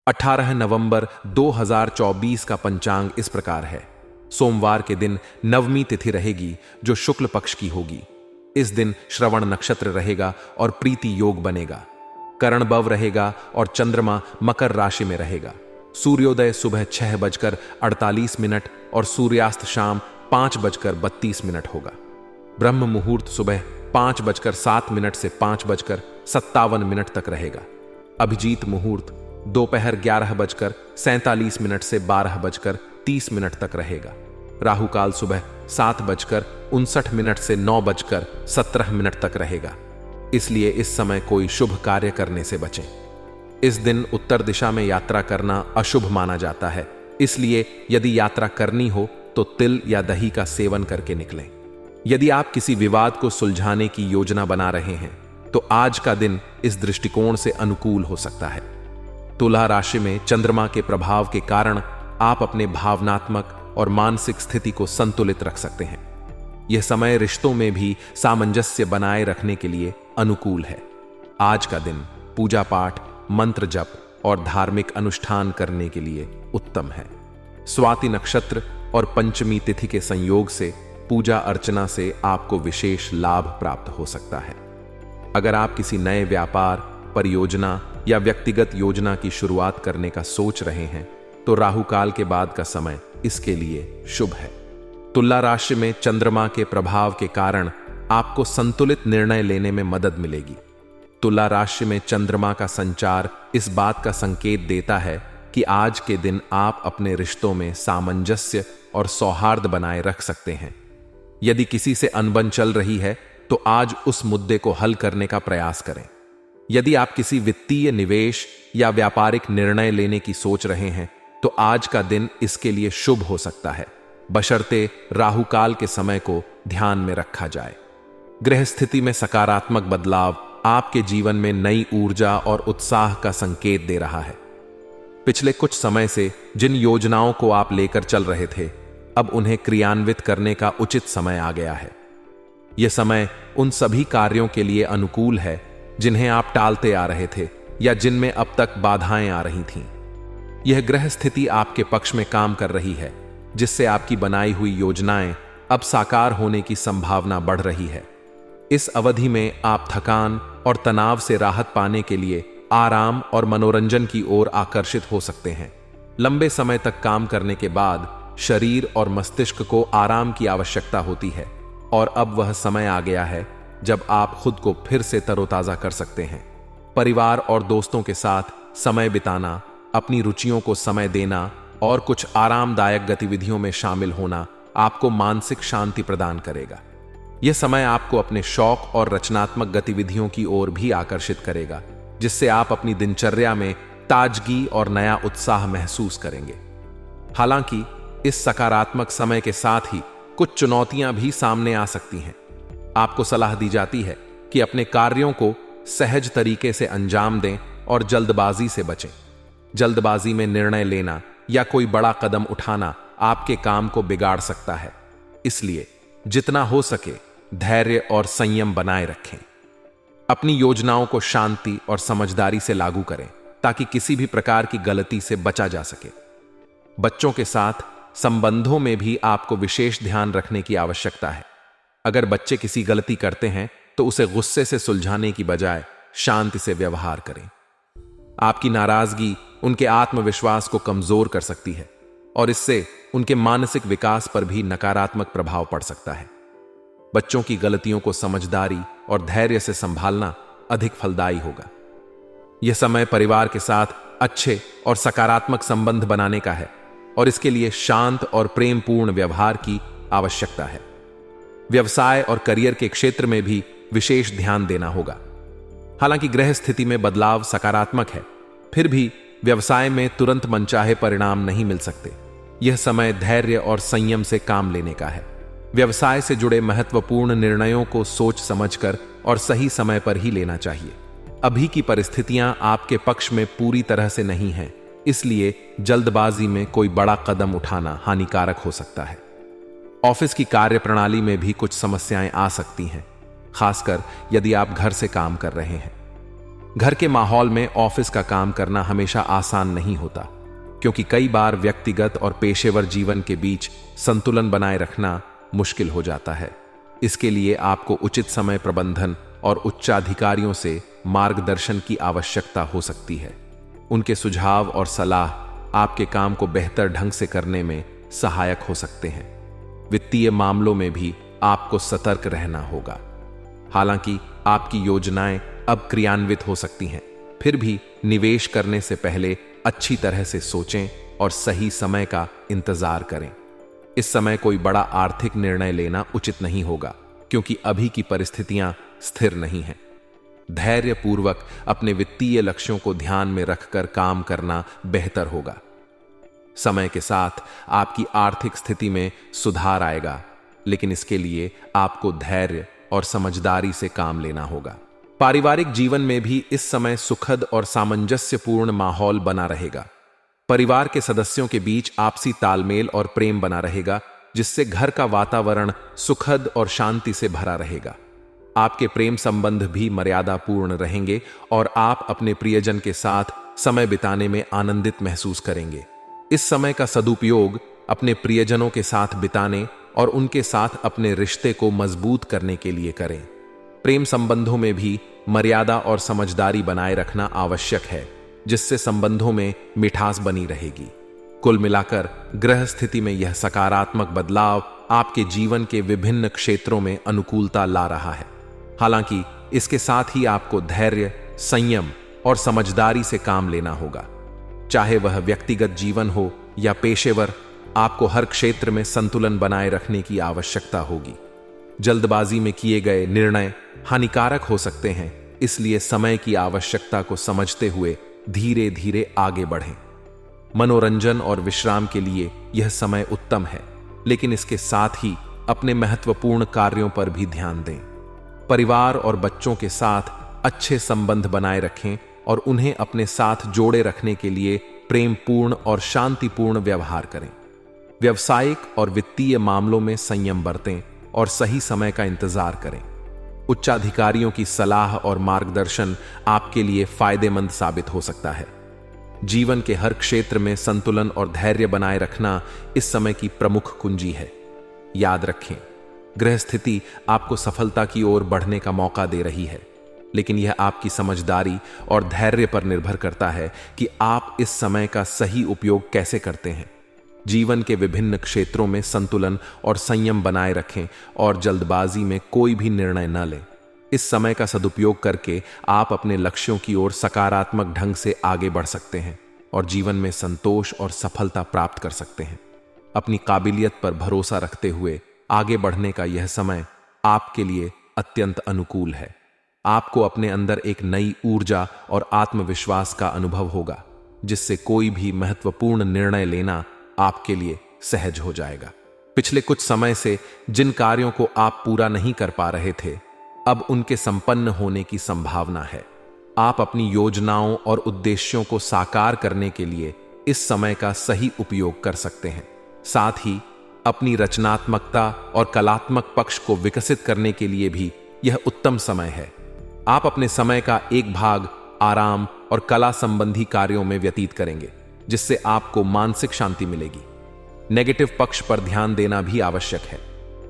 18 नवंबर 2024 का पंचांग इस प्रकार है। सोमवार के दिन नवमी तिथि रहेगी जो शुक्ल पक्ष की होगी। इस दिन श्रवण नक्षत्र रहेगा और प्रीति योग बनेगा। करणबव रहेगा और चंद्रमा मकर राशि में रहेगा। सूर्योदय सुबह 6:48 और सूर्यास्त शाम 5:32 होगा। ब्रह्म मुहूर्त सुबह 5:07 से 5:57 तक रहेगा। अभिजीत मुहूर्त दोपहर 11:47 से 12:30 तक रहेगा। राहुकाल सुबह 7:59 से 9:17 तक रहेगा। इसलिए इस समय कोई शुभ कार्य करने से बचें। इस दिन उत्तर दिशा में यात्रा करना अशुभ माना जाता है, इसलिए यदि यात्रा करनी हो तो तिल या दही का सेवन करके निकलें। यदि आप किसी विवाद को सुलझाने की योजना बना रहे हैं तो आज का दिन इस दृष्टिकोण से अनुकूल हो सकता है। तुला राशि में चंद्रमा के प्रभाव के कारण आप अपने भावनात्मक और मानसिक स्थिति को संतुलित रख सकते हैं। यह समय रिश्तों में भी सामंजस्य बनाए रखने के लिए अनुकूल है। आज का दिन पूजा पाठ, मंत्र जप और धार्मिक अनुष्ठान करने के लिए उत्तम है। स्वाति नक्षत्र और पंचमी तिथि के संयोग से पूजा अर्चना से आपको विशेष लाभ प्राप्त हो सकता है। अगर आप किसी नए व्यापार, परियोजना या व्यक्तिगत योजना की शुरुआत करने का सोच रहे हैं तो राहु काल के बाद का समय इसके लिए शुभ है। तुला राशि में चंद्रमा के प्रभाव के कारण आपको संतुलित निर्णय लेने में मदद मिलेगी। तुला राशि में चंद्रमा का संचार इस बात का संकेत देता है कि आज के दिन आप अपने रिश्तों में सामंजस्य और सौहार्द बनाए रख सकते हैं। यदि किसी से अनबन चल रही है तो आज उस मुद्दे को हल करने का प्रयास करें। यदि आप किसी वित्तीय निवेश या व्यापारिक निर्णय लेने की सोच रहे हैं तो आज का दिन इसके लिए शुभ हो सकता है, बशर्ते राहु काल के समय को ध्यान में रखा जाए। गृह स्थिति में सकारात्मक बदलाव आपके जीवन में नई ऊर्जा और उत्साह का संकेत दे रहा है। पिछले कुछ समय से जिन योजनाओं को आप लेकर चल रहे थे, अब उन्हें क्रियान्वित करने का उचित समय आ गया है। यह समय उन सभी कार्यों के लिए अनुकूल है जिन्हें आप टालते आ रहे थे या जिनमें अब तक बाधाएं आ रही थीं। यह ग्रह स्थिति आपके पक्ष में काम कर रही है, जिससे आपकी बनाई हुई योजनाएं अब साकार होने की संभावना बढ़ रही है। इस अवधि में आप थकान और तनाव से राहत पाने के लिए आराम और मनोरंजन की ओर आकर्षित हो सकते हैं। लंबे समय तक काम करने के बाद शरीर और मस्तिष्क को आराम की आवश्यकता होती है और अब वह समय आ गया है जब आप खुद को फिर से तरोताजा कर सकते हैं। परिवार और दोस्तों के साथ समय बिताना, अपनी रुचियों को समय देना और कुछ आरामदायक गतिविधियों में शामिल होना आपको मानसिक शांति प्रदान करेगा। यह समय आपको अपने शौक और रचनात्मक गतिविधियों की ओर भी आकर्षित करेगा, जिससे आप अपनी दिनचर्या में ताजगी और नया उत्साह महसूस करेंगे। हालांकि इस सकारात्मक समय के साथ ही कुछ चुनौतियां भी सामने आ सकती हैं। आपको सलाह दी जाती है कि अपने कार्यों को सहज तरीके से अंजाम दें और जल्दबाजी से बचें। जल्दबाजी में निर्णय लेना या कोई बड़ा कदम उठाना आपके काम को बिगाड़ सकता है, इसलिए जितना हो सके धैर्य और संयम बनाए रखें। अपनी योजनाओं को शांति और समझदारी से लागू करें ताकि किसी भी प्रकार की गलती से बचा जा सके। बच्चों के साथ संबंधों में भी आपको विशेष ध्यान रखने की आवश्यकता है। अगर बच्चे किसी गलती करते हैं तो उसे गुस्से से सुलझाने की बजाय शांति से व्यवहार करें। आपकी नाराजगी उनके आत्मविश्वास को कमजोर कर सकती है और इससे उनके मानसिक विकास पर भी नकारात्मक प्रभाव पड़ सकता है। बच्चों की गलतियों को समझदारी और धैर्य से संभालना अधिक फलदायी होगा। यह समय परिवार के साथ अच्छे और सकारात्मक संबंध बनाने का है और इसके लिए शांत और प्रेमपूर्ण व्यवहार की आवश्यकता है। व्यवसाय और करियर के क्षेत्र में भी विशेष ध्यान देना होगा। हालांकि ग्रह स्थिति में बदलाव सकारात्मक है, फिर भी व्यवसाय में तुरंत मनचाहे परिणाम नहीं मिल सकते। यह समय धैर्य और संयम से काम लेने का है। व्यवसाय से जुड़े महत्वपूर्ण निर्णयों को सोच समझकर और सही समय पर ही लेना चाहिए। अभी की परिस्थितियां आपके पक्ष में पूरी तरह से नहीं हैं, इसलिए जल्दबाजी में कोई बड़ा कदम उठाना हानिकारक हो सकता है। ऑफिस की कार्यप्रणाली में भी कुछ समस्याएं आ सकती हैं, खासकर यदि आप घर से काम कर रहे हैं। घर के माहौल में ऑफिस का काम करना हमेशा आसान नहीं होता, क्योंकि कई बार व्यक्तिगत और पेशेवर जीवन के बीच संतुलन बनाए रखना मुश्किल हो जाता है। इसके लिए आपको उचित समय प्रबंधन और उच्चाधिकारियों से मार्गदर्शन की आवश्यकता हो सकती है। उनके सुझाव और सलाह आपके काम को बेहतर ढंग से करने में सहायक हो सकते हैं। वित्तीय मामलों में भी आपको सतर्क रहना होगा। हालांकि आपकी योजनाएं अब क्रियान्वित हो सकती हैं, फिर भी निवेश करने से पहले अच्छी तरह से सोचें और सही समय का इंतजार करें। इस समय कोई बड़ा आर्थिक निर्णय लेना उचित नहीं होगा, क्योंकि अभी की परिस्थितियां स्थिर नहीं हैं। धैर्यपूर्वक अपने वित्तीय लक्ष्यों को ध्यान में रखकर काम करना बेहतर होगा। समय के साथ आपकी आर्थिक स्थिति में सुधार आएगा, लेकिन इसके लिए आपको धैर्य और समझदारी से काम लेना होगा। पारिवारिक जीवन में भी इस समय सुखद और सामंजस्यपूर्ण माहौल बना रहेगा। परिवार के सदस्यों के बीच आपसी तालमेल और प्रेम बना रहेगा, जिससे घर का वातावरण सुखद और शांति से भरा रहेगा। आपके प्रेम संबंध भी मर्यादापूर्ण रहेंगे और आप अपने प्रियजन के साथ समय बिताने में आनंदित महसूस करेंगे। इस समय का सदुपयोग अपने प्रियजनों के साथ बिताने और उनके साथ अपने रिश्ते को मजबूत करने के लिए करें। प्रेम संबंधों में भी मर्यादा और समझदारी बनाए रखना आवश्यक है, जिससे संबंधों में मिठास बनी रहेगी। कुल मिलाकर ग्रह स्थिति में यह सकारात्मक बदलाव आपके जीवन के विभिन्न क्षेत्रों में अनुकूलता ला रहा है। हालांकि इसके साथ ही आपको धैर्य, संयम और समझदारी से काम लेना होगा। चाहे वह व्यक्तिगत जीवन हो या पेशेवर, आपको हर क्षेत्र में संतुलन बनाए रखने की आवश्यकता होगी। जल्दबाजी में किए गए निर्णय हानिकारक हो सकते हैं, इसलिए समय की आवश्यकता को समझते हुए धीरे धीरे आगे बढ़ें। मनोरंजन और विश्राम के लिए यह समय उत्तम है, लेकिन इसके साथ ही अपने महत्वपूर्ण कार्यों पर भी ध्यान दें। परिवार और बच्चों के साथ अच्छे संबंध बनाए रखें और उन्हें अपने साथ जोड़े रखने के लिए प्रेमपूर्ण और शांतिपूर्ण व्यवहार करें। व्यावसायिक और वित्तीय मामलों में संयम बरतें और सही समय का इंतजार करें। उच्चाधिकारियों की सलाह और मार्गदर्शन आपके लिए फायदेमंद साबित हो सकता है। जीवन के हर क्षेत्र में संतुलन और धैर्य बनाए रखना इस समय की प्रमुख कुंजी है। याद रखें, ग्रह स्थिति आपको सफलता की ओर बढ़ने का मौका दे रही है, लेकिन यह आपकी समझदारी और धैर्य पर निर्भर करता है कि आप इस समय का सही उपयोग कैसे करते हैं। जीवन के विभिन्न क्षेत्रों में संतुलन और संयम बनाए रखें और जल्दबाजी में कोई भी निर्णय न लें। इस समय का सदुपयोग करके आप अपने लक्ष्यों की ओर सकारात्मक ढंग से आगे बढ़ सकते हैं और जीवन में संतोष और सफलता प्राप्त कर सकते हैं। अपनी काबिलियत पर भरोसा रखते हुए आगे बढ़ने का यह समय आपके लिए अत्यंत अनुकूल है। आपको अपने अंदर एक नई ऊर्जा और आत्मविश्वास का अनुभव होगा, जिससे कोई भी महत्वपूर्ण निर्णय लेना आपके लिए सहज हो जाएगा। पिछले कुछ समय से जिन कार्यों को आप पूरा नहीं कर पा रहे थे, अब उनके संपन्न होने की संभावना है। आप अपनी योजनाओं और उद्देश्यों को साकार करने के लिए इस समय का सही उपयोग कर सकते हैं। साथ ही अपनी रचनात्मकता और कलात्मक पक्ष को विकसित करने के लिए भी यह उत्तम समय है। आप अपने समय का एक भाग आराम और कला संबंधी कार्यों में व्यतीत करेंगे, जिससे आपको मानसिक शांति मिलेगी। नेगेटिव पक्ष पर ध्यान देना भी आवश्यक है।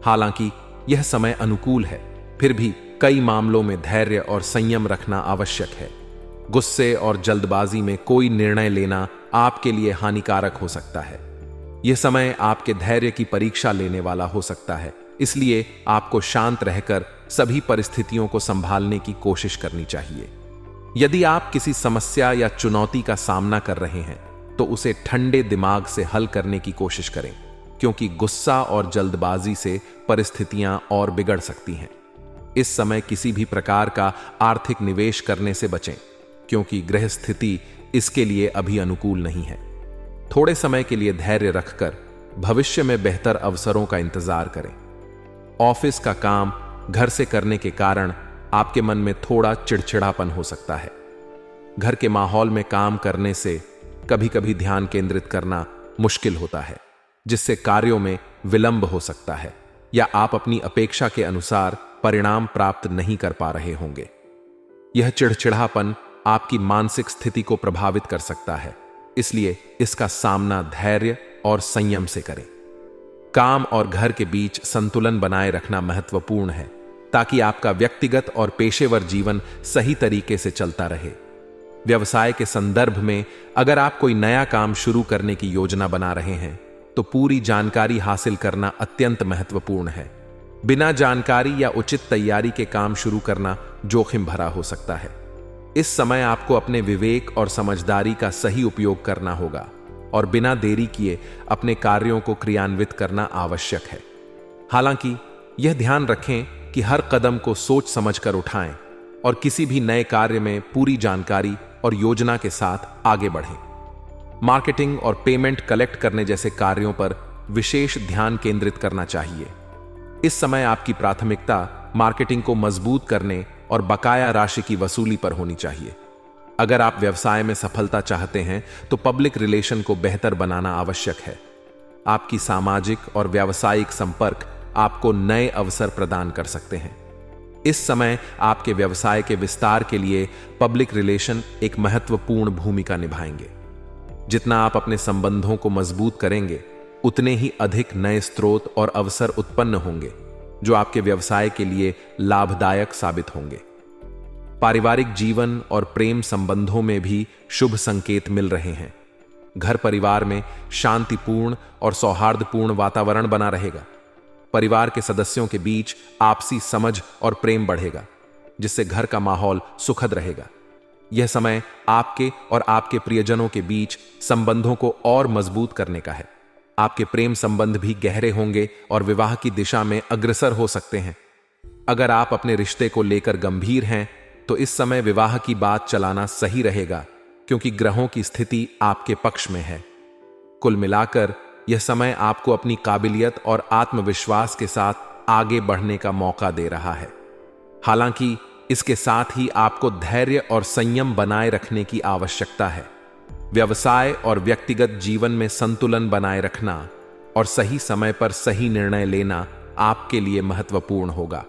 हालांकि यह समय अनुकूल है, फिर भी कई मामलों में धैर्य और संयम रखना आवश्यक है। गुस्से और जल्दबाजी में कोई निर्णय लेना आपके लिए हानिकारक हो सकता है। यह समय आपके धैर्य की परीक्षा लेने वाला हो सकता है, इसलिए आपको शांत रहकर सभी परिस्थितियों को संभालने की कोशिश करनी चाहिए। यदि आप किसी समस्या या चुनौती का सामना कर रहे हैं, तो उसे ठंडे दिमाग से हल करने की कोशिश करें, क्योंकि गुस्सा और जल्दबाजी से परिस्थितियां और बिगड़ सकती हैं। इस समय किसी भी प्रकार का आर्थिक निवेश करने से बचें, क्योंकि ग्रह स्थिति इसके लिए अभी अनुकूल नहीं है। थोड़े समय के लिए धैर्य रखकर भविष्य में बेहतर अवसरों का इंतजार करें। ऑफिस का काम घर से करने के कारण आपके मन में थोड़ा चिड़चिड़ापन हो सकता है। घर के माहौल में काम करने से कभी कभी ध्यान केंद्रित करना मुश्किल होता है, जिससे कार्यों में विलंब हो सकता है या आप अपनी अपेक्षा के अनुसार परिणाम प्राप्त नहीं कर पा रहे होंगे। यह चिड़चिड़ापन आपकी मानसिक स्थिति को प्रभावित कर सकता है, इसलिए इसका सामना धैर्य और संयम से करें। काम और घर के बीच संतुलन बनाए रखना महत्वपूर्ण है, ताकि आपका व्यक्तिगत और पेशेवर जीवन सही तरीके से चलता रहे। व्यवसाय के संदर्भ में अगर आप कोई नया काम शुरू करने की योजना बना रहे हैं, तो पूरी जानकारी हासिल करना अत्यंत महत्वपूर्ण है। बिना जानकारी या उचित तैयारी के काम शुरू करना जोखिम भरा हो सकता है। इस समय आपको अपने विवेक और समझदारी का सही उपयोग करना होगा और बिना देरी किए अपने कार्यों को क्रियान्वित करना आवश्यक है। हालांकि यह ध्यान रखें कि हर कदम को सोच समझकर उठाएं और किसी भी नए कार्य में पूरी जानकारी और योजना के साथ आगे बढ़ें। मार्केटिंग और पेमेंट कलेक्ट करने जैसे कार्यों पर विशेष ध्यान केंद्रित करना चाहिए। इस समय आपकी प्राथमिकता मार्केटिंग को मजबूत करने और बकाया राशि की वसूली पर होनी चाहिए। अगर आप व्यवसाय में सफलता चाहते हैं तो पब्लिक रिलेशन को बेहतर बनाना आवश्यक है। आपकी सामाजिक और व्यावसायिक संपर्क आपको नए अवसर प्रदान कर सकते हैं। इस समय आपके व्यवसाय के विस्तार के लिए पब्लिक रिलेशन एक महत्वपूर्ण भूमिका निभाएंगे। जितना आप अपने संबंधों को मजबूत करेंगे, उतने ही अधिक नए स्रोत और अवसर उत्पन्न होंगे, जो आपके व्यवसाय के लिए लाभदायक साबित होंगे। पारिवारिक जीवन और प्रेम संबंधों में भी शुभ संकेत मिल रहे हैं। घर परिवार में शांतिपूर्ण और सौहार्दपूर्ण वातावरण बना रहेगा। परिवार के सदस्यों के बीच आपसी समझ और प्रेम बढ़ेगा, जिससे घर का माहौल सुखद रहेगा। यह समय आपके और आपके प्रियजनों के बीच संबंधों को और मजबूत करने का है। आपके प्रेम संबंध भी गहरे होंगे और विवाह की दिशा में अग्रसर हो सकते हैं। अगर आप अपने रिश्ते को लेकर गंभीर हैं, तो इस समय विवाह की बात चलाना सही रहेगा, क्योंकि ग्रहों की स्थिति आपके पक्ष में है। कुल मिलाकर यह समय आपको अपनी काबिलियत और आत्मविश्वास के साथ आगे बढ़ने का मौका दे रहा है। हालांकि इसके साथ ही आपको धैर्य और संयम बनाए रखने की आवश्यकता है। व्यवसाय और व्यक्तिगत जीवन में संतुलन बनाए रखना और सही समय पर सही निर्णय लेना आपके लिए महत्वपूर्ण होगा।